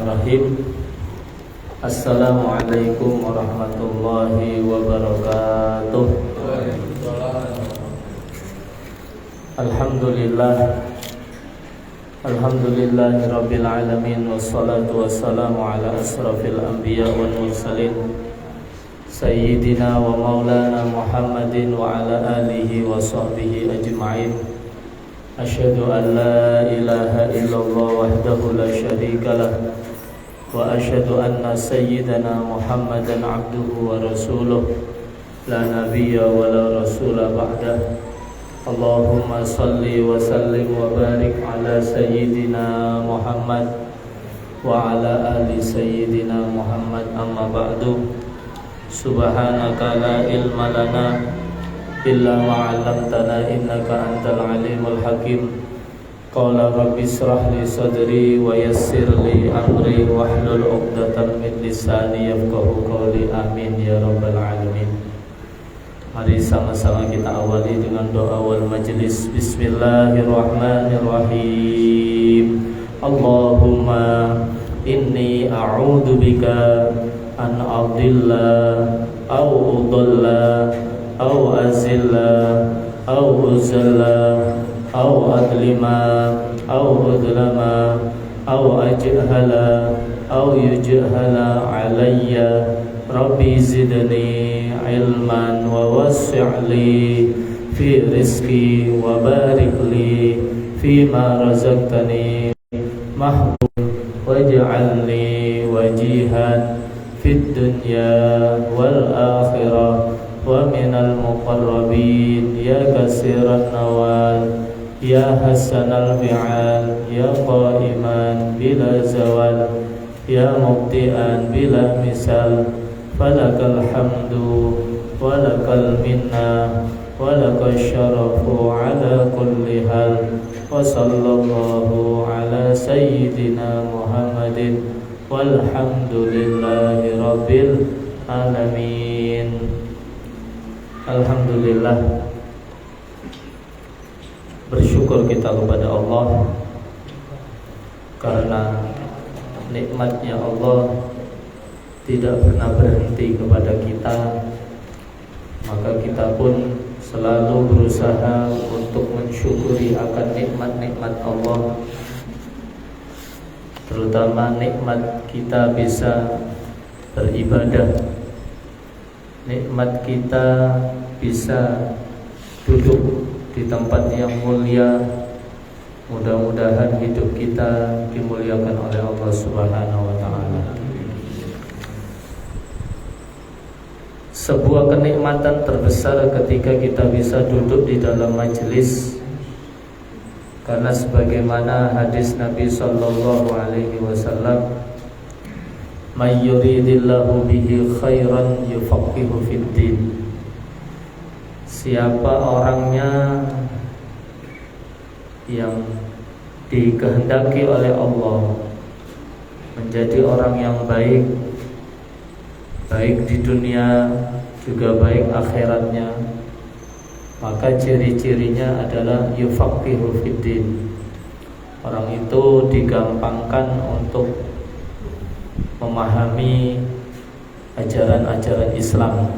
Bismillahirrahmanirrahim. Assalamualaikum warahmatullahi wabarakatuh. Alhamdulillahi rabbil alamin. Wassalatu wassalamu ala asrafil anbiya wal mursalin Sayyidina wa maulana Muhammadin wa ala alihi wa sahbihi ajma'in. Asyhadu an la ilaha illallah wahdahu la syarika lah wa asyhadu anna sayyidana Muhammadan abduhu wa rasuluh la nabiyya wa la rasula ba'dah. Allahumma salli wa sallim wa barik ala sayyidina Muhammad wa ala ali sayyidina Muhammad, amma ba'du. Subhanaka la ilma lana illa ma 'allamtana innaka antal alimul hakim. Qala rabbi israh li sadri wa yassir li amri wahlul 'uqdatam min lisani yafqahu qawli. Amin ya rabbal alamin. Mari sama-sama kita awali dengan doa wal majlis. Bismillahirrahmanirrahim. Allahumma inni a'udzu bika an adilla aw udalla aw azilla aw uzalla aw adlima aw udlama aw ajhala aw yujhala alayya. Rabbi zidni ilman wa wassi'li fi rizqi wa barik li fima razaqtani mahmud waj'alni wajihan fid dunya wal akhirah wa minal muqarrabin ya kasiran nawal ya hasanal fi'al ya qaiman bila zawal ya mubti'an bila misal. Falakal hamdu walakal minna walakal syarafu ala kulli hal. Wa sallallahu ala sayyidina Muhammadin walhamdulillahi rabbil alamin. Alhamdulillah, bersyukur kita kepada Allah karena nikmatnya Allah tidak pernah berhenti kepada kita. Maka kita pun selalu berusaha untuk mensyukuri akan nikmat-nikmat Allah, terutama nikmat kita bisa beribadah, nikmat kita bisa duduk di tempat yang mulia. Mudah-mudahan hidup kita dimuliakan oleh Allah Subhanahu wa ta'ala. Sebuah kenikmatan terbesar ketika kita bisa duduk di dalam majelis, karena sebagaimana hadis Nabi sallallahu alaihi wasallam, may yuridillahu bihi khairan yufaqihu fid din. Siapa orangnya yang dikehendaki oleh Allah menjadi orang yang baik, baik di dunia juga baik akhiratnya, maka ciri-cirinya adalah yufaqihu fiddin. Orang itu digampangkan untuk memahami ajaran-ajaran Islam,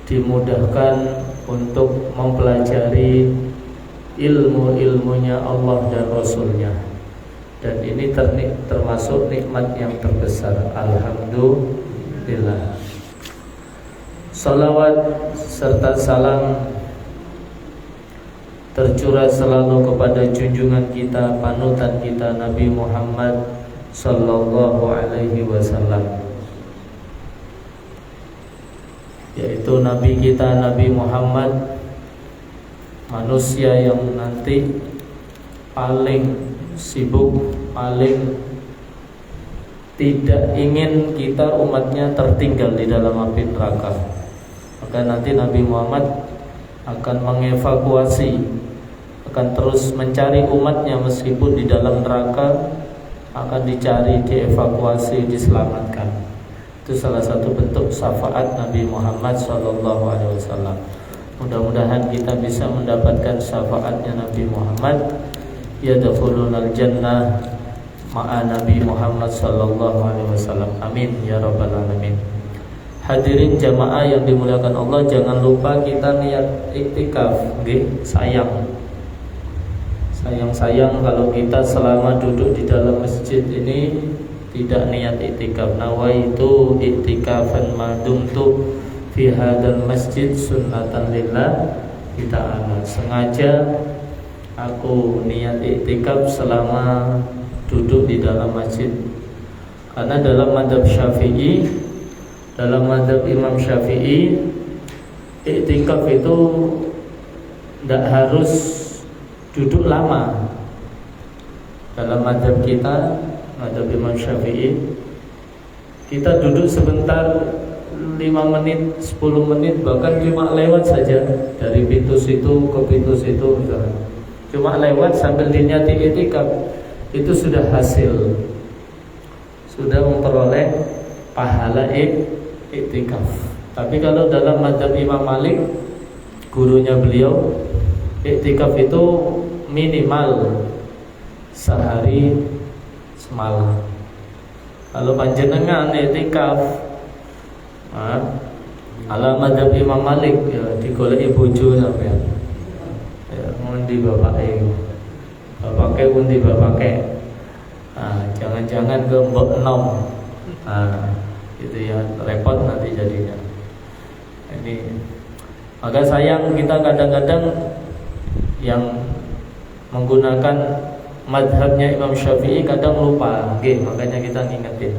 dimudahkan untuk mempelajari ilmu-ilmunya Allah dan Rasulnya. Dan ini termasuk nikmat yang terbesar. Alhamdulillah. Salawat serta salam tercurah selalu kepada junjungan kita, panutan kita, Nabi Muhammad sallallahu alaihi wasallam, yaitu Nabi kita, Nabi Muhammad, manusia yang nanti paling sibuk, paling tidak ingin kita umatnya tertinggal di dalam api neraka. Maka nanti Nabi Muhammad akan mengevakuasi, akan terus mencari umatnya meskipun di dalam neraka, akan dicari, dievakuasi, diselamatkan. Itu salah satu bentuk syafaat Nabi Muhammad SAW. Mudah-mudahan kita bisa mendapatkan syafaatnya Nabi Muhammad. Yadkhulunal jannah ma'a Nabi Muhammad sallallahu alaihi wasallam. Amin ya rabbal alamin. Hadirin jamaah yang dimuliakan Allah, jangan lupa kita niat iktikaf, nggih. Sayang kalau kita selama duduk di dalam masjid ini tidak niat iktikaf. Nawaitu iktikafan madumtu fi hadzal masjid sunnatan lillah ta'ala. Sengaja aku niat iktikaf selama duduk di dalam masjid. Karena dalam mazhab Syafi'i, dalam mazhab Imam Syafi'i, iktikaf itu tidak harus duduk lama. Dalam mazhab kita, mazhab Imam Syafi'i, kita duduk sebentar, 5 menit, 10 menit, bahkan cuma lewat saja dari pintu situ ke pintu situ misalnya. Cuma lewat sambil diniati iktikaf, itu sudah hasil, sudah memperoleh pahala iktikaf. Tapi kalau dalam mazhab Imam Malik, gurunya beliau, iktikaf itu minimal sehari semalam. Kalau panjenengan iktikaf ala mazhab Imam Malik, ya digoleki bojo sampean. Ya ngendi bapake? Bapake pundi bapake? Jangan-jangan ke mbok enom. Gitu ya, repot nanti jadinya. Ini maka sayang kita kadang-kadang yang menggunakan madhabnya Imam Syafi'i kadang lupa. Makanya kita ngingetin.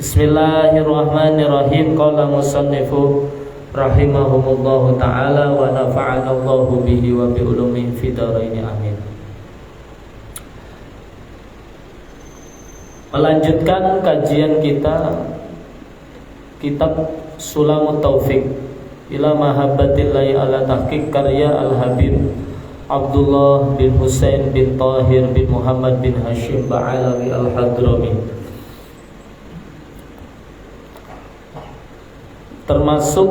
Bismillahirrahmanirrahim. Qala musannifu rahimahumullahu ta'ala wa nafa'anallahu bihi wa bi ulumihi fid dharain amin. Melanjutkan kajian kita kitab Sulamut Taufik ila mahabbatillahi ala tahqiq karya Al-Habib Abdullah bin Husain bin Tahir bin Muhammad bin Hashim Ba'alawi Al-Hadrami. Termasuk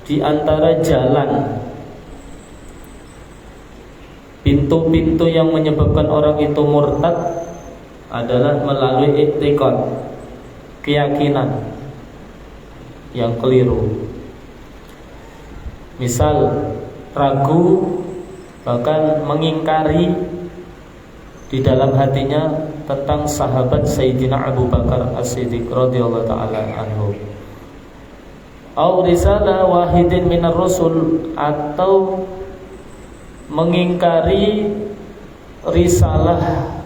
di antara jalan, pintu-pintu yang menyebabkan orang itu murtad adalah melalui i'tiqad, keyakinan yang keliru. Misal ragu, bahkan mengingkari di dalam hatinya tentang sahabat Sayyidina Abu Bakar As-Siddiq radhiyallahu ta'ala anhu. Au risalah wahidin minar rasul, atau mengingkari risalah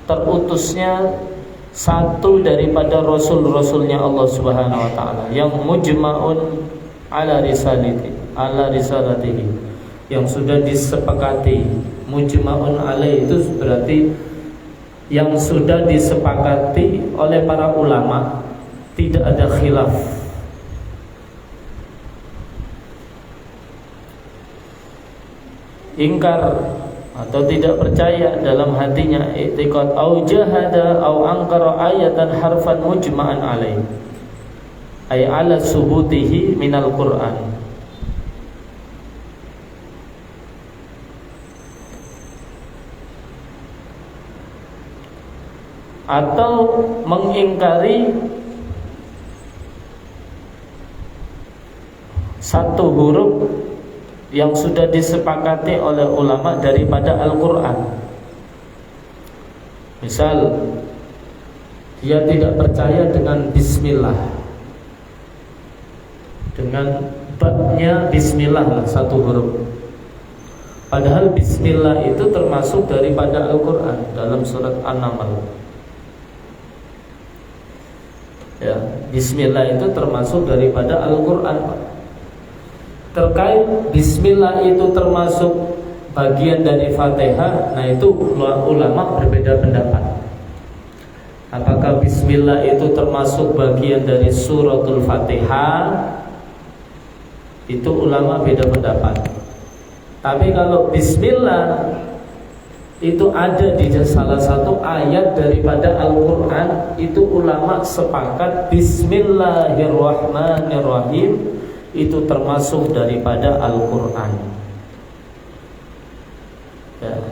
terutusnya satu daripada rasul-rasulnya Allah Subhanahu wa taala yang mujma'un ala risalatihi, yang sudah disepakati. Mujma'un alaih itu berarti yang sudah disepakati oleh para ulama, tidak ada khilaf. Ingkar atau tidak percaya dalam hatinya, i'tiqad au jahada au angkara ayatan harfan mujma'an alaih, ay ala subutihi minal Qur'an. Atau mengingkari satu huruf yang sudah disepakati oleh ulama daripada Al-Quran. Misal, dia tidak percaya dengan bismillah, dengan babnya bismillah lah, satu huruf. Padahal bismillah itu termasuk daripada Al-Quran dalam surat An-Naml. Ya, bismillah itu termasuk daripada Al-Quran. Terkait bismillah itu termasuk bagian dari Fatihah, nah itu ulama berbeda pendapat. Apakah bismillah itu termasuk bagian dari suratul Fatihah? Itu ulama beda pendapat. Tapi kalau bismillah itu ada di salah satu ayat daripada Al-Quran, itu ulama sepakat bismillahirrahmanirrahim itu termasuk daripada Al-Quran. Ya.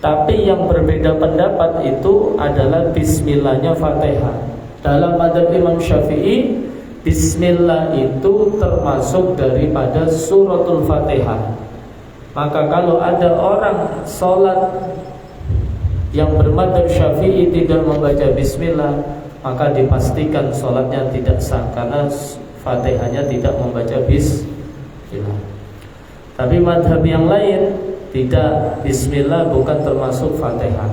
Tapi yang berbeda pendapat itu adalah bismillahnya Fatihah. Dalam madzhab Imam Syafi'i, bismillah itu termasuk daripada suratul Fatihah. Maka kalau ada orang sholat yang bermadzhab Syafi'i tidak membaca bismillah, maka dipastikan sholatnya tidak sah, karena Fatihahnya tidak membaca bismillah. Tapi madhab yang lain tidak, bismillah bukan termasuk Fatihah.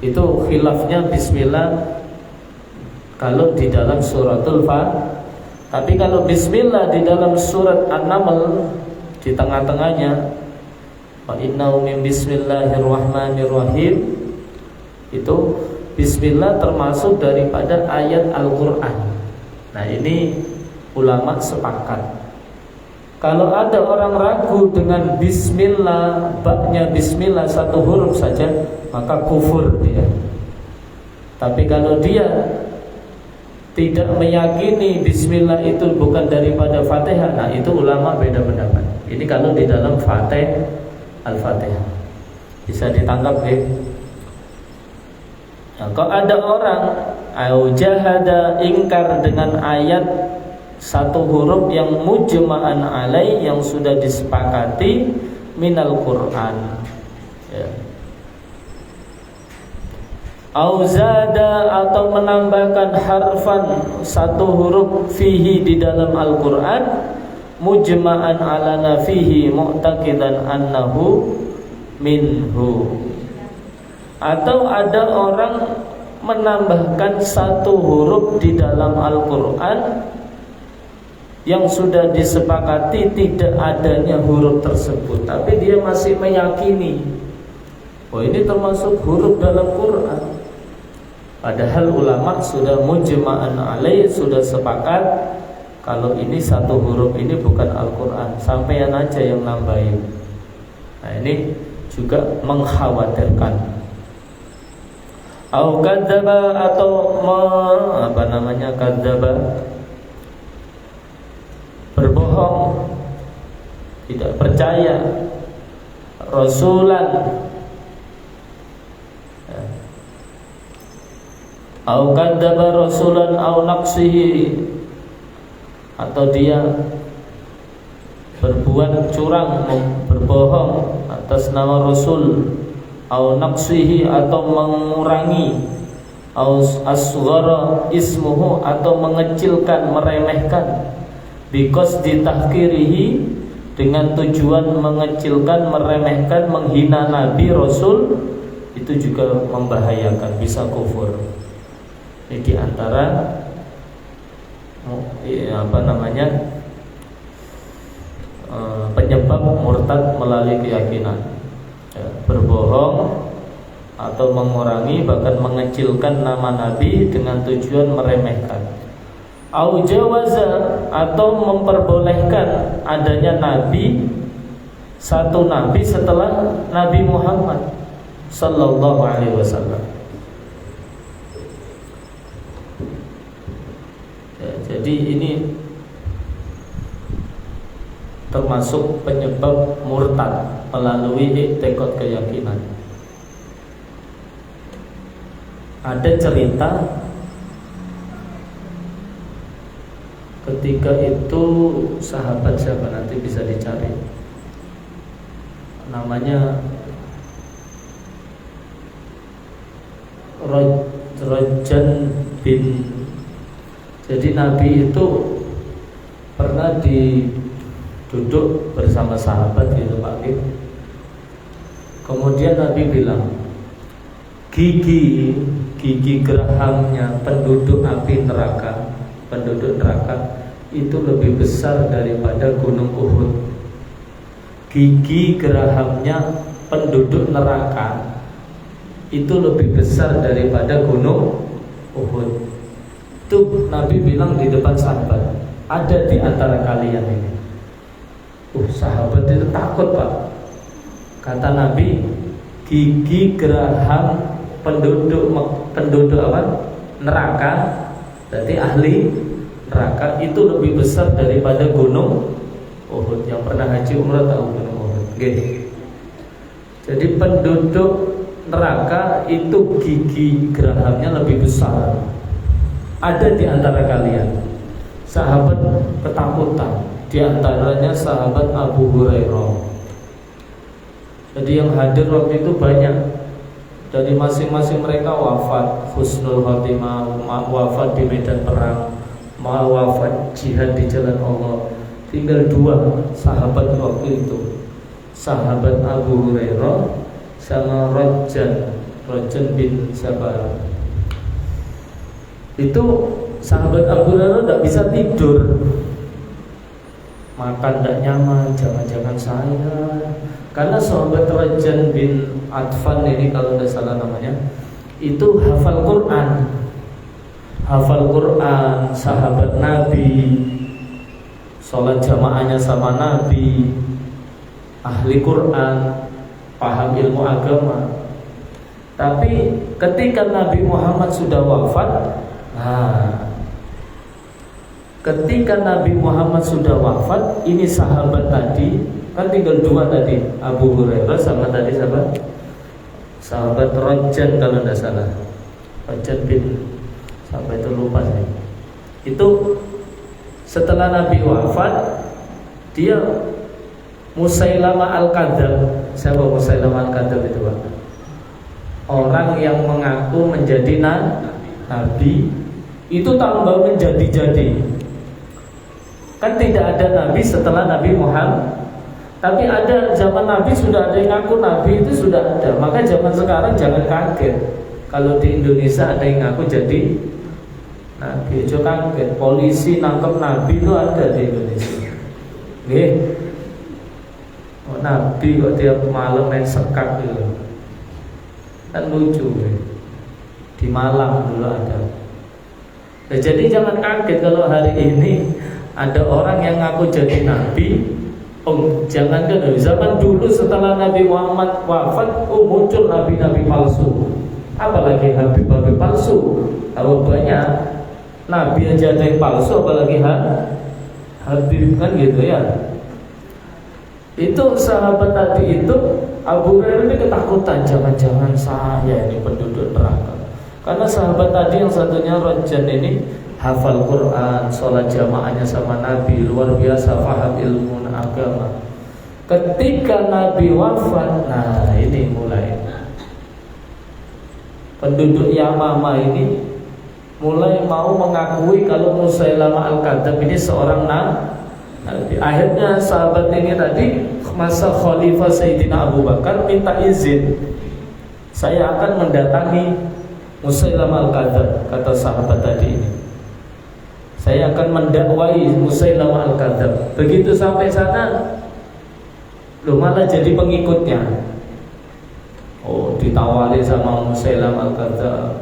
Itu khilafnya bismillah kalau di dalam suratul Fatihah. Tapi kalau bismillah di dalam surat An-Naml, di tengah-tengahnya, wa innahu min bismillahirrahmanirrahim, itu bismillah termasuk daripada ayat Al-Quran. Nah, ini ulama sepakat. Kalau ada orang ragu dengan bismillah, baknya bismillah satu huruf saja, maka kufur dia. Tapi kalau dia tidak meyakini bismillah itu bukan daripada Fatihah, nah itu ulama beda pendapat. Ini kalau di dalam Fatihah, Al-Fatihah. Bisa ditangkap ya? Nah, kalau ada orang jahada, ingkar dengan ayat satu huruf yang mujma'an alai, yang sudah disepakati minal Quran, ya. Auzada, atau menambahkan harfan, satu huruf, fihi, di dalam Al-Quran, mujma'an ala nafihi mu'taqidan annahu minhu. Atau ada orang menambahkan satu huruf di dalam Al-Quran yang sudah disepakati tidak adanya huruf tersebut, tapi dia masih meyakini, oh ini termasuk huruf dalam Quran. Padahal ulama sudah mujma'an alaih, sudah sepakat kalau ini satu huruf ini bukan Al-Quran, sampean aja yang nambahin. Nah, ini juga mengkhawatirkan. Au kadzaba, atau kadzaba, berbohong, tidak percaya, rasulan, au kadzaba rasulan au naqsihi, atau dia berbuat curang, berbohong atas nama Rasul, au naqsihi, atau mengurangi, au asghara ismuhu, atau mengecilkan, meremehkan, because ditahkirihi, dengan tujuan mengecilkan, meremehkan, menghina Nabi Rasul, itu juga membahayakan, bisa kufur. Ini diantara penyebab murtad melalui keyakinan, ya, berbohong atau mengurangi, bahkan mengecilkan nama Nabi dengan tujuan meremehkan. Au jawaza, atau memperbolehkan adanya nabi, satu nabi setelah Nabi Muhammad sallallahu alaihi wasallam. Ya, jadi ini termasuk penyebab murtad melalui i'tiqad, keyakinan. Ada cerita ketika itu sahabat siapa, nanti bisa dicari, namanya Rajan bin. Jadi Nabi itu pernah duduk bersama sahabat gitu Pak. Kemudian Nabi bilang, gigi gerahamnya penduduk api neraka, penduduk neraka itu lebih besar daripada gunung Uhud. Gigi gerahamnya penduduk neraka itu lebih besar daripada gunung Uhud. Itu Nabi bilang di depan sahabat, ada di antara kalian ini. Sahabat itu takut Pak. Kata Nabi, gigi geraham penduduk apa? Neraka, berarti ahli neraka, itu lebih besar daripada gunung Uhud. Yang pernah haji umrah tahu gunung Uhud. Jadi penduduk neraka itu gigi gerahamnya lebih besar. Ada di antara kalian sahabat ketakutan, di antaranya sahabat Abu Hurairah. Jadi yang hadir waktu itu banyak. Dari masing-masing mereka wafat husnul khotimah, wafat di medan perang, wafat jihad di jalan Allah. Tinggal 2 sahabat waktu itu, sahabat Abu Hurairah sama Rajan bin Sabar. Itu sahabat Abu Hurairah tidak bisa tidur, makan tidak nyaman, jangan-jangan saya. Karena sahabat Rajan bin Atfan ini, kalau tidak salah namanya, itu hafal Quran, sahabat Nabi, sholat jamaahnya sama Nabi, ahli Quran, paham ilmu agama. Tapi ketika Nabi Muhammad sudah wafat, ini sahabat tadi, kan tinggal 2 tadi, Abu Hurairah sama tadi sahabat Rajan kalau tidak salah, Rajan bin sampai itu lupa saya. Itu setelah Nabi wafat, dia Musailamah Al-Kadzab. Siapa Musailamah Al-Kadzab itu, Pak? Orang yang mengaku menjadi nabi, itu tambah menjadi-jadi. Kan tidak ada nabi setelah Nabi Muhammad. Tapi ada zaman Nabi sudah ada yang ngaku Nabi, itu sudah ada. Maka zaman sekarang jangan kaget kalau di Indonesia ada yang ngaku jadi Nabi. Jangan kaget, polisi nangkep Nabi itu ada di Indonesia. Nabi kok tiap malam main sekak gitu, kan lucu. Di Malang dulu ada. Jadi jangan kaget kalau hari ini ada orang yang ngaku jadi Nabi. Jangan dari zaman dulu setelah Nabi Muhammad wafat, muncul nabi-nabi palsu. Apalagi habib-habib palsu. Kalau banyak nabi aja ada yang palsu, apalagi habib, kan gitu ya. Itu sahabat tadi itu, Abu Hurairah ini ketakutan, jangan-jangan saya ini penduduk neraka. Karena sahabat tadi yang satunya Rajan ini hafal Quran, sholat jamaahnya sama Nabi, luar biasa paham ilmu agama. Ketika Nabi wafat, ini mulai penduduk Yamamah ini mulai mau mengakui kalau Musailamah Al-Kadzab ini seorang nabi. Akhirnya sahabat ini tadi, masa Khalifah Sayyidina Abu Bakar, minta izin, saya akan mendatangi Musailamah Al-Kadzab. Kata sahabat tadi ini, saya akan mendakwai Musailamah Al-Kadzab. Begitu sampai sana, malah jadi pengikutnya. Ditawari sama Musailamah Al-Kadzab,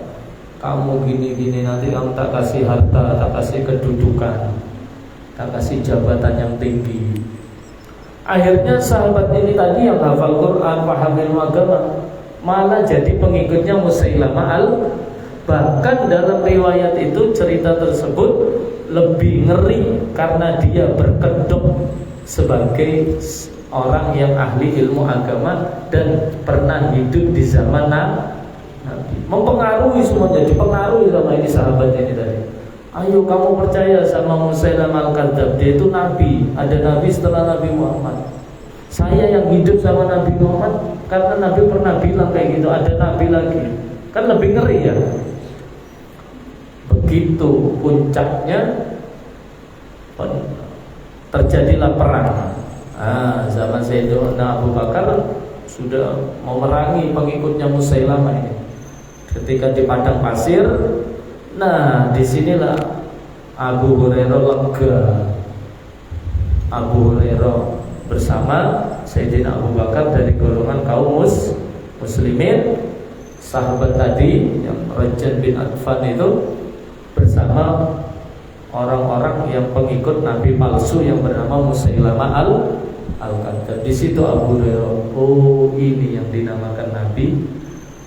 kamu gini-gini, nanti kamu tak kasih harta, tak kasih kedudukan, tak kasih jabatan yang tinggi. Akhirnya sahabat ini tadi yang hafal Quran, paham ilmu agama, malah jadi pengikutnya Musailamah Al-Kadzab. Bahkan dalam riwayat itu, cerita tersebut lebih ngeri karena dia berkedok sebagai orang yang ahli ilmu agama dan pernah hidup di zaman Nabi. Mempengaruhi semuanya, dipengaruhi sama ini sahabat ini tadi. Ayo kamu percaya sama Musailamah Al-Kadzab, dia itu nabi, ada nabi setelah Nabi Muhammad. Saya yang hidup sama Nabi Muhammad, karena Nabi pernah bilang kayak gitu, ada nabi lagi. Kan lebih ngeri ya. Begitu puncaknya terjadilah perang. Zaman Sayyidina Abu Bakar sudah memerangi pengikutnya Musailamah ini. Ketika di padang pasir, disinilah Abu Hurairah lega. Abu Hurairah bersama Sayyidina Abu Bakar dari golongan kaum muslimin. Sahabat tadi yang Rajan bin Atfan itu bersama orang-orang yang pengikut nabi palsu yang bernama Musailamah Al-Kadzab. Di situ Abu Hurairah, ini yang dinamakan nabi,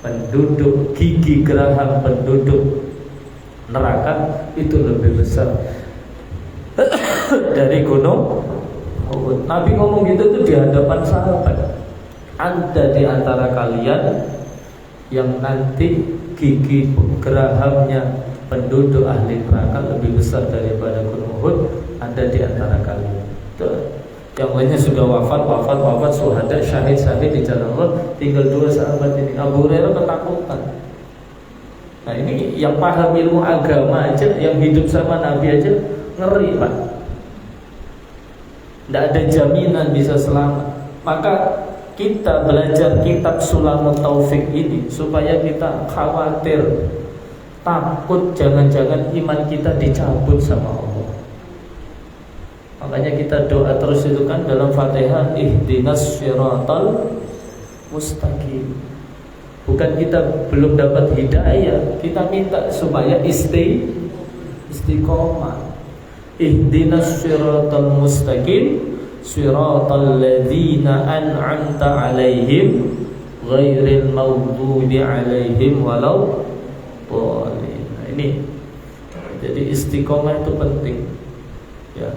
penduduk gigi geraham, penduduk neraka itu lebih besar dari gunung Uhud. Nabi ngomong gitu tuh di hadapan sahabat. Ada di antara kalian yang nanti gigi gerahamnya penduduk ahli neraka lebih besar daripada gunung Uhud ada di antara kalian. Yang lainnya sudah wafat, syuhada, syahid di jalan Allah. Tinggal 2 sahabat ini. Abu Hurairah ketakutan. Nah ini yang paham ilmu agama aja, yang hidup sama Nabi aja ngeri Pak. Tidak ada jaminan bisa selamat. Maka kita belajar kitab Sulamut Taufik ini supaya kita khawatir, takut jangan-jangan iman kita dicabut sama Allah. Makanya kita doa terus itu kan dalam Fatihah, ihdinas siratal mustaqim. Bukan kita belum dapat hidayah, kita minta supaya istiqomah. Ihdinas siratal mustaqim, siratal ladzina an'amta 'alaihim ghairil maghdubi 'alaihim waladdallin. Nah, ini jadi istiqomah itu penting. Ya.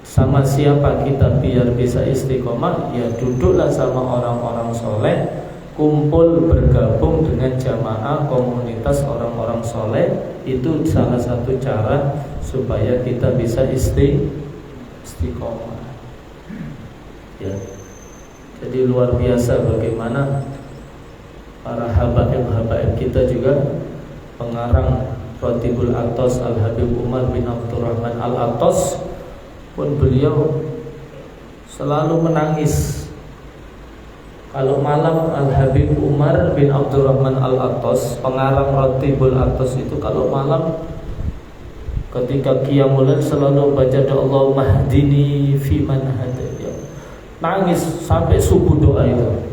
Sama siapa kita biar bisa istiqomah? Ya duduklah sama orang-orang soleh, kumpul bergabung dengan jamaah komunitas orang-orang soleh. Itu salah satu cara supaya kita bisa istiqomah. Ya. Jadi luar biasa bagaimana para habaib kita juga. Pengarang Ratibul Atos Al-Habib Umar bin Abdurrahman Al-Atos pun beliau selalu menangis kalau malam. Al-Habib Umar bin Abdurrahman Al-Atos, pengarang Ratibul Atos itu, kalau malam ketika qiyamul lail selalu baca doa Allahumma hdini fiman hadayta. Nangis sampai subuh doa itu.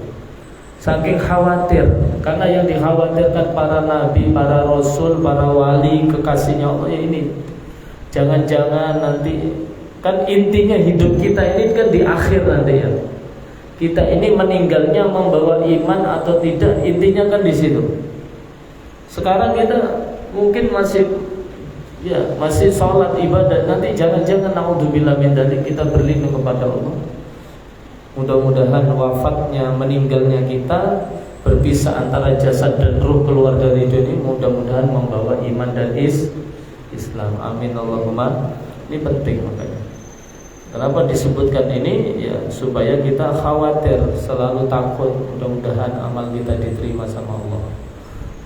Saking khawatir, karena yang dikhawatirkan para nabi, para rasul, para wali, kekasihnya Allah ya ini. Jangan-jangan nanti, kan intinya hidup kita ini kan di akhir nanti ya. Kita ini meninggalnya membawa iman atau tidak, intinya kan di situ. Sekarang kita mungkin masih sholat ibadah, nanti jangan-jangan naudzubillah min dzalik kita berlindung kepada Allah. Mudah-mudahan wafatnya, meninggalnya kita, berpisah antara jasad dan ruh keluar dari dunia, mudah-mudahan membawa iman dan Islam. Amin Allahumma. Ini penting makanya. Kenapa disebutkan ini? Ya supaya kita khawatir, selalu takut, mudah-mudahan amal kita diterima sama Allah.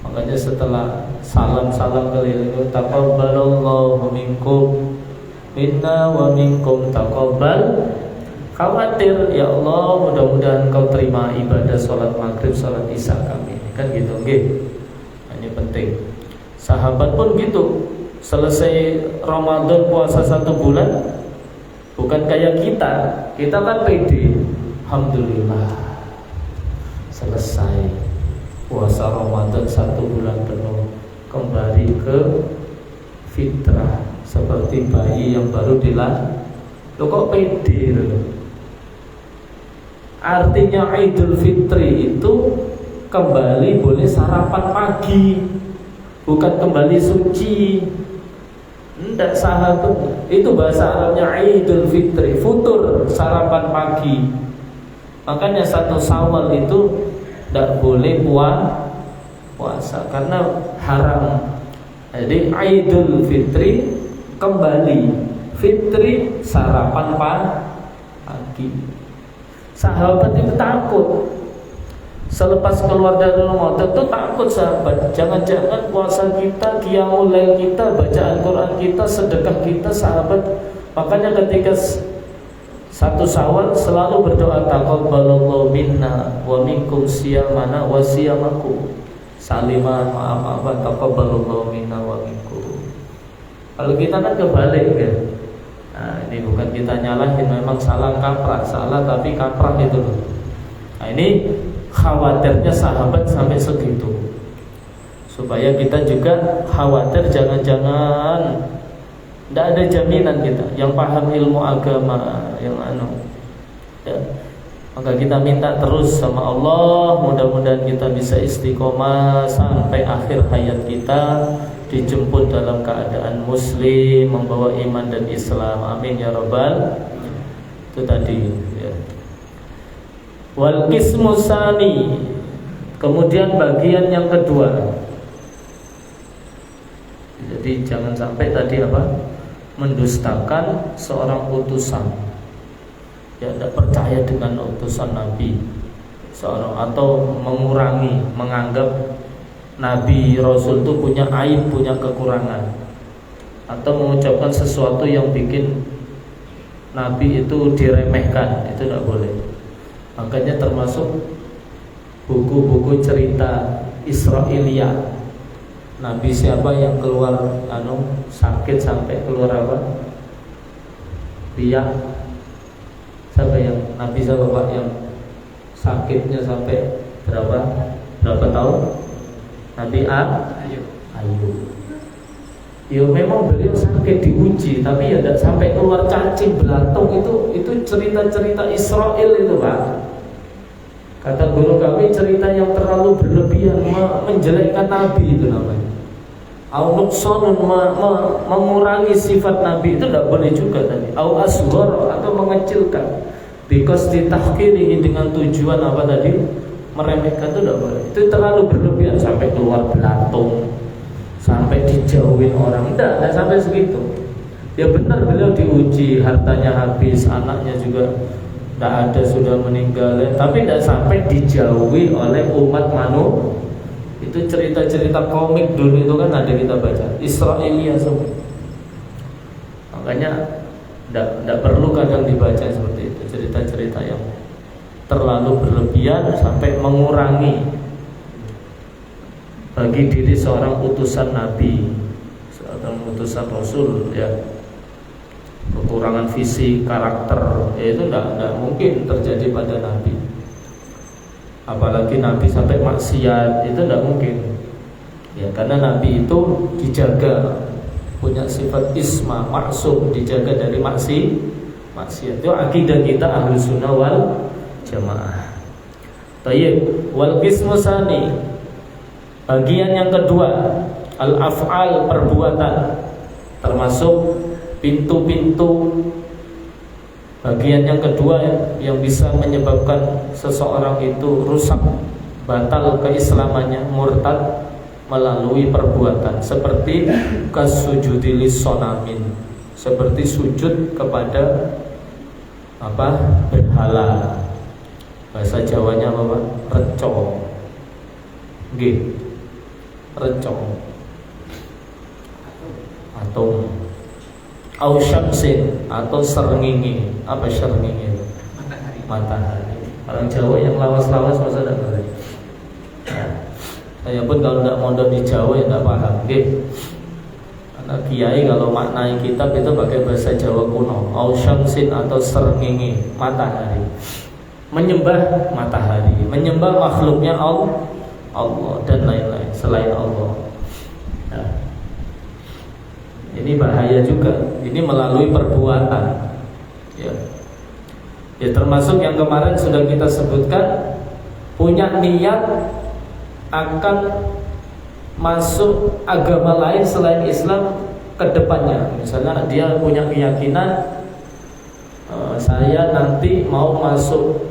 Makanya setelah salam-salam keliling, taqabbalallahu minkum minna wa minkum taqabbal. Khawatir, ya Allah, mudah-mudahan Kau terima ibadah sholat maghrib, sholat isya kami. Kan gitu, nggih. Nah, ini penting. Sahabat pun gitu. Selesai Ramadan puasa 1 bulan, bukan kayak kita kan pede. Alhamdulillah selesai puasa Ramadan 1 bulan penuh, kembali ke fitrah seperti bayi yang baru dilahirkan. Loh kok pede loh. Artinya Idul Fitri itu kembali boleh sarapan pagi, bukan kembali suci. Tidak, sahabat itu bahasa Arabnya Idul Fitri, futur, sarapan pagi. Makanya 1 Syawal itu tidak boleh puasa karena haram. Jadi Idul Fitri kembali, fitri sarapan pagi. Sahabat itu takut. Selepas keluar dari Ramadan itu takut sahabat. Jangan-jangan puasa kita, qiyamul lail kita, bacaan Quran kita, sedekah kita sahabat. Makanya ketika 1 Syawal selalu berdoa taqabbalallahu minna wa minkum siyamana wa siyamakum. Saliman maaf taqabbalallahu minna wa minkum. Kalau kita kan kebalik kan. Nah, ini bukan kita nyalahin, memang salah kaprah, salah tapi kaprah itu loh. Nah, ini khawatirnya sahabat sampai segitu. Supaya kita juga khawatir jangan-jangan tidak ada jaminan kita yang paham ilmu agama yang ya. Maka kita minta terus sama Allah, mudah-mudahan kita bisa istiqomah sampai akhir hayat kita, dijemput dalam keadaan muslim, membawa iman dan Islam. Amin ya rabbal. Itu tadi ya. Wal qismu tsani, Kemudian bagian yang kedua, jadi jangan sampai tadi mendustakan seorang utusan, ya tidak percaya dengan utusan Nabi seorang, atau mengurangi, menganggap Nabi Rasul itu punya aib, punya kekurangan, atau mengucapkan sesuatu yang bikin Nabi itu diremehkan. Itu tidak boleh. Makanya termasuk buku-buku cerita Israiliyah. Nabi siapa yang keluar sakit sampai keluar riak? Siapa yang Nabi siapa Pak yang sakitnya sampai berapa tahun? Nabi Ayub. Ya memang beliau sakit diuji, tapi ya tidak sampai keluar cacing belatung. Itu cerita-cerita Israel itu Pak. Kata guru kami, cerita yang terlalu berlebihan, menjelekkan Nabi itu namanya. Au nuqsanun, mengurangi sifat Nabi itu tidak boleh juga tadi. Au asghar, atau mengecilkan. Because ditahkiri dengan tujuan tadi? Meremehkan itu tidak boleh. Itu terlalu berlebihan sampai keluar belatung, sampai dijauhin orang. Tidak sampai segitu. Ya benar beliau diuji, hartanya habis, anaknya juga tidak ada, sudah meninggal, tapi tidak sampai dijauhi oleh umat manusia. Itu cerita-cerita komik dulu itu kan ada kita baca, Israiliyah semua. Makanya tidak perlu kadang dibaca seperti itu, cerita-cerita yang terlalu berlebihan sampai mengurangi bagi diri seorang utusan Nabi, seorang utusan Rasul, ya, kekurangan fisik, karakter, ya itu tidak mungkin terjadi pada Nabi. Apalagi Nabi sampai maksiat, itu tidak mungkin. Ya, karena Nabi itu dijaga, punya sifat isma, maksum, dijaga dari maksiat. Itu akidah kita Ahlus Sunnah wal Jamaah. Tayyib, wal qismu tsani. Bagian yang kedua, al-af'al, perbuatan, termasuk pintu-pintu. Bagian yang kedua yang bisa menyebabkan seseorang itu rusak, batal keislamannya, murtad, melalui perbuatan, seperti kasujudi lis-sonamin, seperti sujud kepada berhala. Bahasa Jawanya apa Pak? Reco. Nggih. Reco. Atau au syamsin, atau serngingi. Apa serngingi? Matahari. Orang Jawa yang lawas-lawas masa tidak ngerti. Saya pun kalau tidak mondok di Jawa ya tidak paham. Karena kiai kalau maknai kitab itu pakai bahasa Jawa kuno. Au syamsin, atau serngingi, matahari. Menyembah matahari, menyembah makhluknya Allah dan lain-lain selain Allah. Nah, ini bahaya juga. Ini melalui perbuatan. Ya, termasuk yang kemarin sudah kita sebutkan, punya niat akan masuk agama lain selain Islam ke depannya. Misalnya dia punya keyakinan, saya nanti mau masuk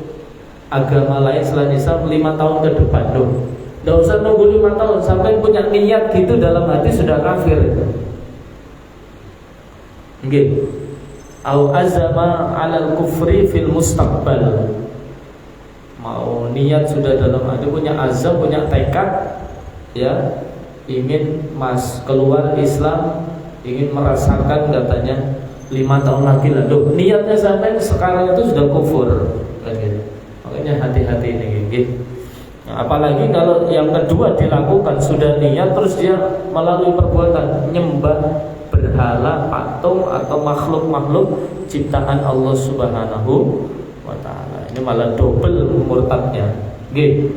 agama lain selain Islam 5 tahun ke depan. Tidak usah nunggu 5 tahun, sampai punya niat gitu dalam hati sudah kafir. Nggih. Au azama 'alal kufri fil mustaqbal. Mau niat sudah dalam hati, punya azam, punya tekad, ya, ingin keluar Islam, ingin merasakan katanya 5 tahun lagi lah. Niatnya sampai sekarang itu sudah kufur. Makanya hati-hati ini, gitu. Nah, apalagi kalau yang kedua dilakukan sudah niat, terus dia melalui perbuatan nyembah berhala, patung, atau makhluk-makhluk ciptaan Allah Subhanahu wa ta'ala. Ini malah double murtadnya. Gitu.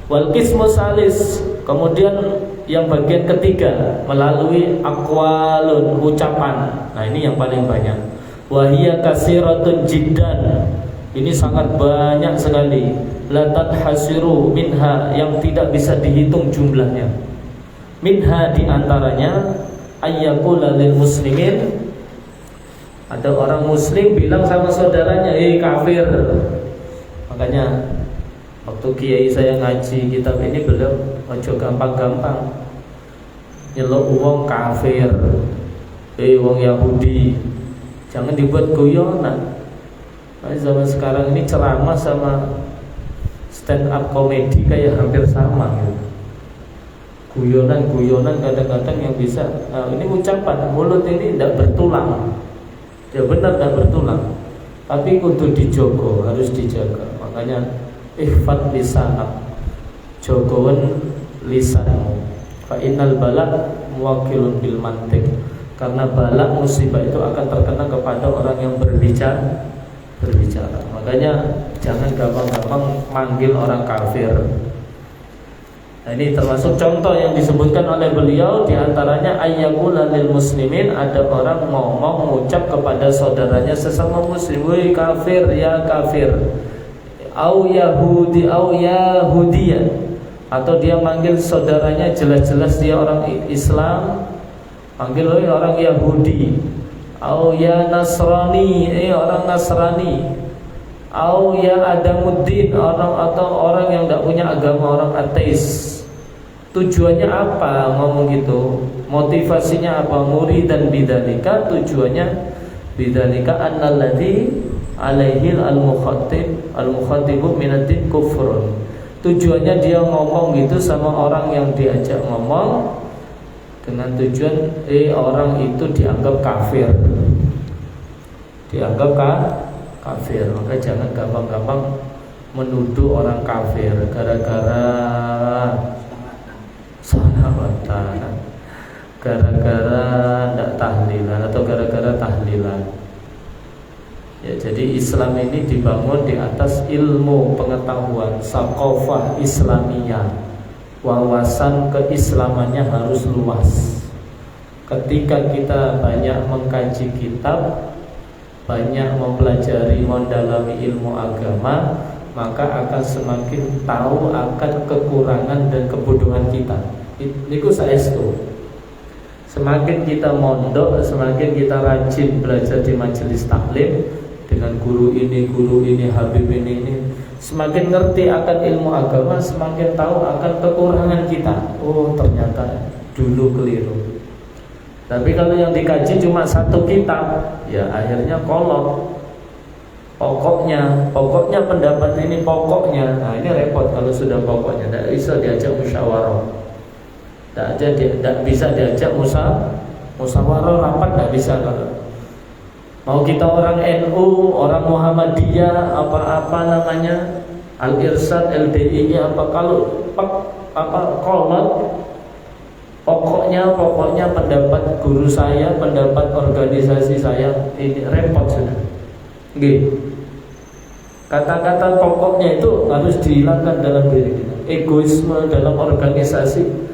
Wal qismu salis, kemudian yang bagian ketiga melalui aqwalun, ucapan. Nah, ini yang paling banyak. Wa hiya katsiratun jiddan. Ini sangat banyak sekali. La tanhasiru minha, yang tidak bisa dihitung jumlahnya. Minha, diantaranya ayyaqula lil muslimin, ada orang muslim bilang sama saudaranya, kafir. Makanya Waktu kiai saya ngaji kitab ini, beliau ojo gampang-gampang nyeluk wong kafir, wong Yahudi, jangan dibuat guyonan. Nah, zaman sekarang ini ceramah sama stand up komedi kayak hampir sama gitu. Guyonan kadang-kadang yang bisa ini ucapan mulut ini tidak bertulang, ya benar tidak bertulang, tapi kudu dijogo, harus dijaga. Makanya ihfad lisanak, jogoan lisanmu. Fa innal bala muwakilun bil mantik, karena bala musibah itu akan terkena kepada orang yang berbicara. Makanya jangan gampang-gampang manggil orang kafir. Nah, ini termasuk contoh yang disebutkan oleh beliau, diantaranya ayyakula lil muslimin, ada orang ngomong mengucap kepada saudaranya sesama muslim, woi kafir, ya kafir, au Yahudi, au Yahudiyan, atau dia manggil saudaranya jelas-jelas dia orang Islam, panggil woi orang Yahudi, au ya Nasrani, orang Nasrani, au ya Adamuddin, atau orang yang tidak punya agama, orang ateis. Tujuannya apa ngomong gitu? Motivasinya apa? Muridan bidzalika, tujuannya bidzalika annalladzi alaihil al-mukhatibu minad-din kufrun. Tujuannya dia ngomong gitu sama orang yang diajak ngomong dengan tujuan orang itu dianggap kafir. Dianggap kafir. Maka jangan gampang-gampang menuduh orang kafir gara-gara salawatan, gara-gara tidak tahlilan atau gara-gara tahlilan. Ya, jadi Islam ini dibangun di atas ilmu pengetahuan, saqafah Islamiyah. Wawasan keislamannya harus luas. Ketika kita banyak mengkaji kitab, banyak mempelajari, mendalami ilmu agama, maka akan semakin tahu akan kekurangan dan kebodohan kita. Niku saestu. Semakin kita mondok, semakin kita rajin belajar di majelis taklim dengan guru ini, Habib ini, semakin ngerti akan ilmu agama, semakin tahu akan kekurangan kita. Oh, ternyata dulu keliru. Tapi kalau yang dikaji cuma satu kitab, ya akhirnya kolot. Pokoknya pendapat ini pokoknya. Nah, ini repot kalau sudah pokoknya. Tidak bisa diajak musyawarah. Tidak bisa diajak musyawarah rapat, tidak bisa. Kalau mau kita orang NU, orang Muhammadiyah, apa namanya, Al-Irsyad, LDI-nya apa, kalau kolot, pokoknya pendapat guru saya, pendapat organisasi saya, ini repot sudah. Gitu. Kata-kata pokoknya itu harus dihilangkan dalam diri kita. Egoisme dalam organisasi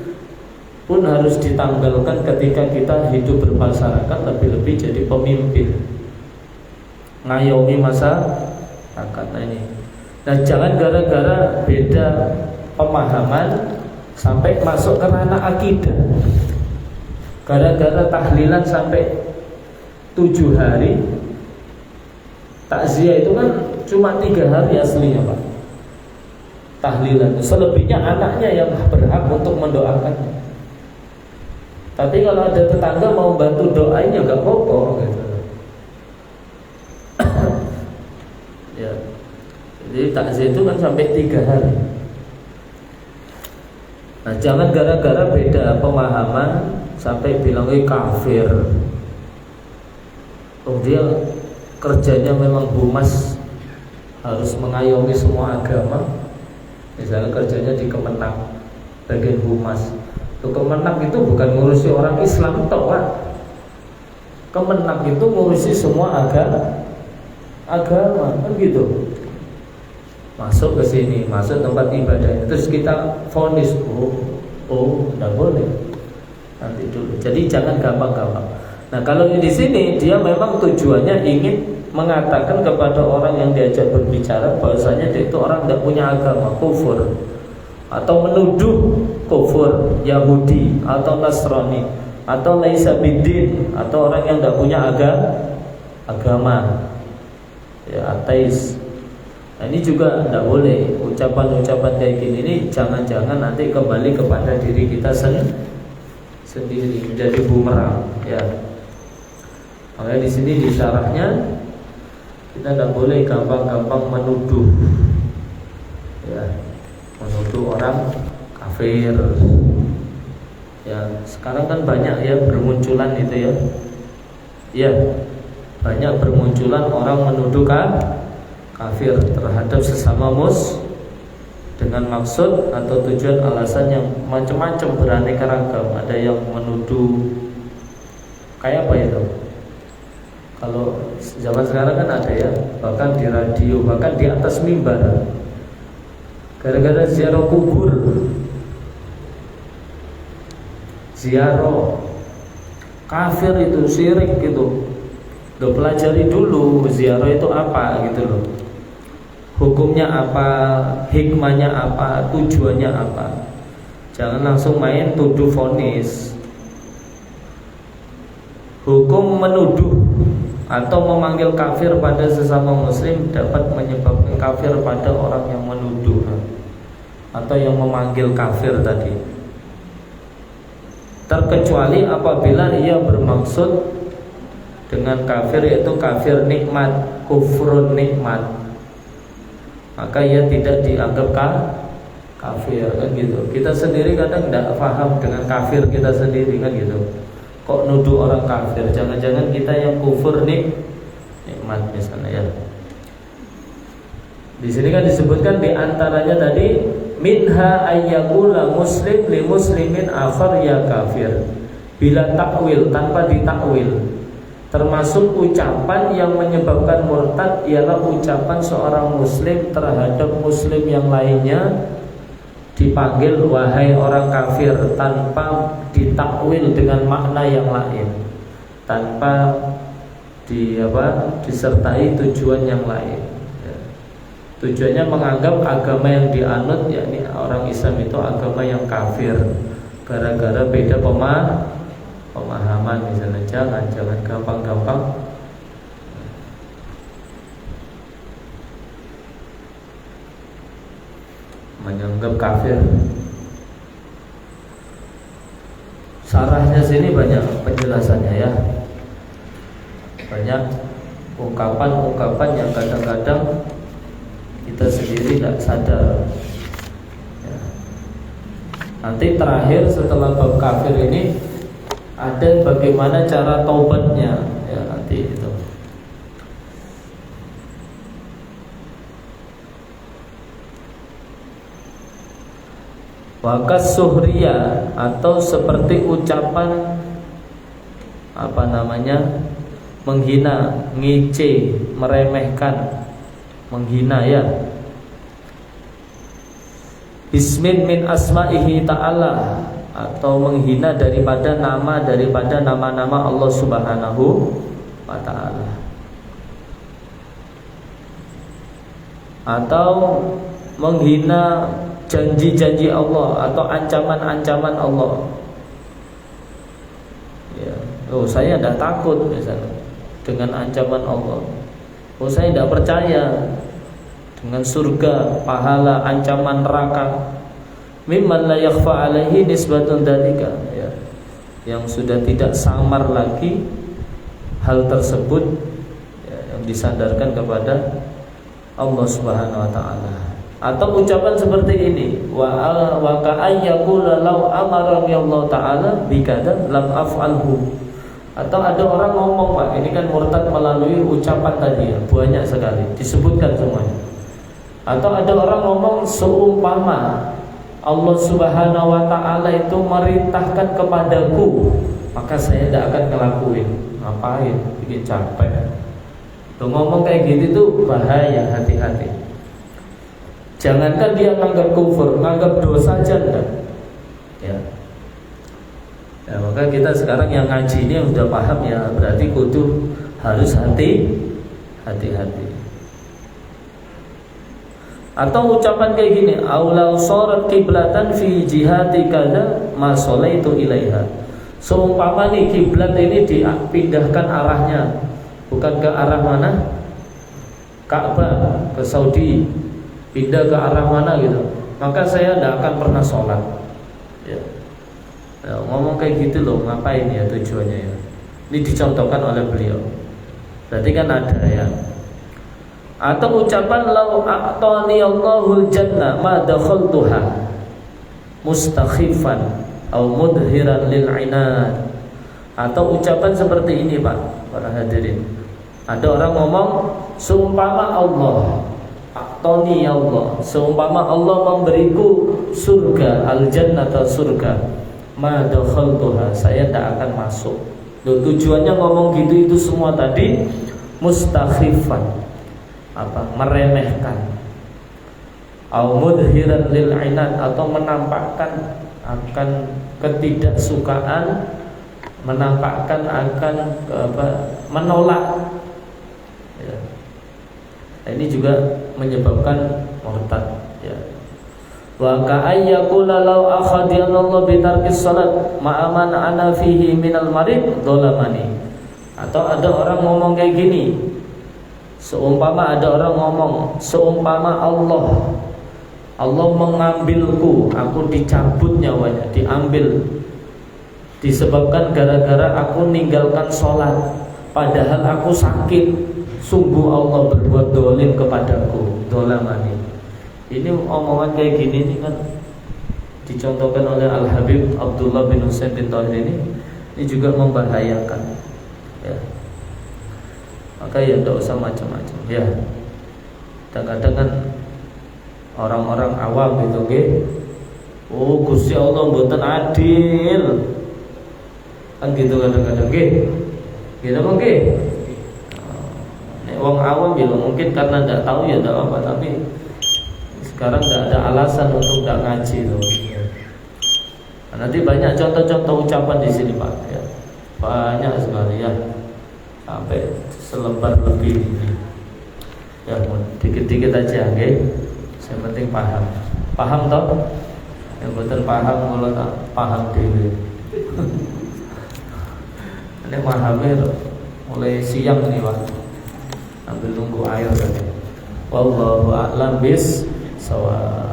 pun harus ditanggalkan ketika kita hidup bermasyarakat, lebih-lebih jadi pemimpin, ngayomi masyarakat. Nah, jangan gara-gara beda pemahaman sampai masuk ke ranah akidah. Gara-gara tahlilan sampai 7 hari. Takziah itu kan cuma 3 hari aslinya, Pak. Tahlilan. Selebihnya anaknya yang berhak untuk mendoakannya. Tapi kalau ada tetangga mau bantu doain ya gak apa-apa gitu. Ya. Jadi takziah itu kan sampai 3 hari. Nah, jangan gara-gara beda pemahaman sampai bilang kafir. Oh, dia kerjanya memang humas, harus mengayomi semua agama. Misalnya kerjanya di Kemenang, bagian humas. Kemenang itu bukan ngurusi orang Islam toh, Pak. Kemenang itu ngurusi semua agama, kan gitu. Masuk ke sini, masuk tempat ibadah, terus kita vonis, tidak boleh. Nanti dulu. Jadi jangan gampang-gampang. Nah, kalau di sini dia memang tujuannya ingin mengatakan kepada orang yang diajak berbicara bahwasanya dia itu orang tidak punya agama, kufur, atau menuduh kufur, Yahudi atau Nasrani, atau laisa bidin, atau orang yang tidak punya agama, ya ateis. Nah, ini juga tidak boleh. Ucapan-ucapan kayak gini ini jangan-jangan nanti kembali kepada diri kita sendiri, menjadi bumerang ya. Makanya di sini di syarahnya kita tidak boleh gampang-gampang menuduh ya, menuduh orang kafir ya. Sekarang kan banyak ya bermunculan itu ya. Ya, banyak bermunculan orang menuduh kafir terhadap sesama dengan maksud atau tujuan alasan yang macam-macam, beraneka ragam. Ada yang menuduh kayak apa itu? Kalau zaman sekarang kan ada ya, bahkan di radio, bahkan di atas mimbar, gara-gara ziarah kubur, ziarah kafir itu, syirik gitu. Lo pelajari dulu ziarah itu apa gitu loh. Hukumnya apa, hikmahnya apa, tujuannya apa. Jangan langsung main tuduh vonis. Hukum menuduh atau memanggil kafir pada sesama muslim dapat menyebabkan kafir pada orang yang menuduh atau yang memanggil kafir tadi, terkecuali apabila ia bermaksud dengan kafir yaitu kafir nikmat, kufrun nikmat, maka ia tidak dianggap kafir kan gitu. Kita sendiri kadang tidak paham dengan kafir kita sendiri kan gitu. Kok nuduh orang kafir? Jangan-jangan kita yang kufur nikmat misalnya ya. Di sini kan disebutkan di antaranya tadi minha ayyakula muslim li muslimin akhar ya kafir bila takwil, tanpa ditakwil. Termasuk ucapan yang menyebabkan murtad ialah ucapan seorang muslim terhadap muslim yang lainnya, dipanggil wahai orang kafir tanpa ditakwil dengan makna yang lain, tanpa disertai tujuan yang lain ya. Tujuannya menganggap agama yang dianut, yakni orang Islam itu agama yang kafir, gara-gara beda pemahaman misalnya. Jangan gampang-gampang menganggap kafir. Sarahnya sini banyak penjelasannya ya. Banyak ungkapan-ungkapan yang kadang-kadang kita sendiri tidak sadar ya. Nanti terakhir setelah bab kafir ini ada bagaimana cara taubatnya ya, nanti itu. Wakas suhriya atau seperti ucapan menghina, ngece, meremehkan, menghina ya. Bismin min asma'ihi ta'ala, atau menghina daripada nama-nama Allah Subhanahu wa ta'ala, atau menghina janji-janji Allah atau ancaman-ancaman Allah ya. Oh, saya tidak takut misalnya dengan ancaman Allah. Oh, saya tidak percaya dengan surga, pahala, ancaman neraka. Mimman la yakhfa alaihi nisbatun dzalika ya. Yang sudah tidak samar lagi hal tersebut ya, yang disandarkan kepada Allah Subhanahu wa taala. Atau ucapan seperti ini, wa ka'ayyaqula law amarani Allah taala bikada lam af'alhu. Atau ada orang ngomong, Pak, ini kan murtad melalui ucapan tadi ya, banyak sekali disebutkan semuanya. Atau ada orang ngomong seumpama Allah Subhanahu wa ta'ala itu merintahkan kepadaku, maka saya tidak akan ngelakuin. Ngapain? Bikin capek. Tuh ngomong kayak gitu tuh bahaya, hati-hati. Jangankan dia menganggap kufur, menganggap dosa aja enggak ya. Ya, maka kita sekarang yang ngaji ini udah paham ya, berarti kudu harus hati-hati. Atau ucapan kayak gini, aulau sorat kiblatan fi jihati kada ma sholaitu ilaiha. Seumpama nih kiblat ini dipindahkan arahnya, bukan ke arah mana? Ka'bah, ke Saudi, pindah ke arah mana gitu, maka saya tidak akan pernah sholat. Ya. Ya, ngomong kayak gitu loh, ngapain ya tujuannya ya? Ini dicontohkan oleh beliau. Berarti kan ada ya. Atau ucapan lau a'tani Allahul jannah ma dakhaltuha mustakhifan au mudhiran lil inad. Atau ucapan seperti ini Pak, para hadirin. Ada orang ngomong seumpama Allah a'tani Allah, seumpama Allah memberiku surga, al-jannah atau surga, ma dakhaltuha, saya tidak akan masuk. Loh, tujuannya ngomong gitu itu semua tadi mustakhifan, meremehkan, au mudhiran lil inad, atau menampakkan akan ketidaksukaan, menampakkan akan menolak ya. Ini juga menyebabkan murtad ya. Wa ka'ayyakula law akhadiyallahu bitarkis salat ma'aman ana fihi minal marid dolamani. Atau ada orang ngomong kayak gini, seumpama ada orang ngomong, seumpama Allah mengambilku, aku dicabut nyawanya, diambil, disebabkan gara-gara aku meninggalkan sholat, padahal aku sakit. Sungguh Allah berbuat dolim kepadaku, dolamani. Ini omongan kayak gini nih kan dicontohkan oleh Al-Habib Abdullah bin Husain bin Thahir ini juga membahayakan ya. Maka ya tidak usah macam-macam ya. Kadang-kadang kan orang-orang awam gitu nggih. Oh, Gusti Allah mboten adil. Kan gitu kadang-kadang nggih. Gitu nggih. Nek wong awam ya mungkin karena tidak tahu ya tidak apa, tapi sekarang tidak ada alasan untuk tidak ngaji tuh. Nah, nanti banyak contoh-contoh ucapan di sini Pak ya. Banyak sekali ya. Sampai selembar lebih ini. Ya, dikit-dikit aja nggih. Yang penting paham. Paham toh? Yang betul paham kalau tak paham dhewe. Ini pahamnya mulai siang nih Pak. Ambil nunggu air tadi. Wallahu a'lam bis shawab.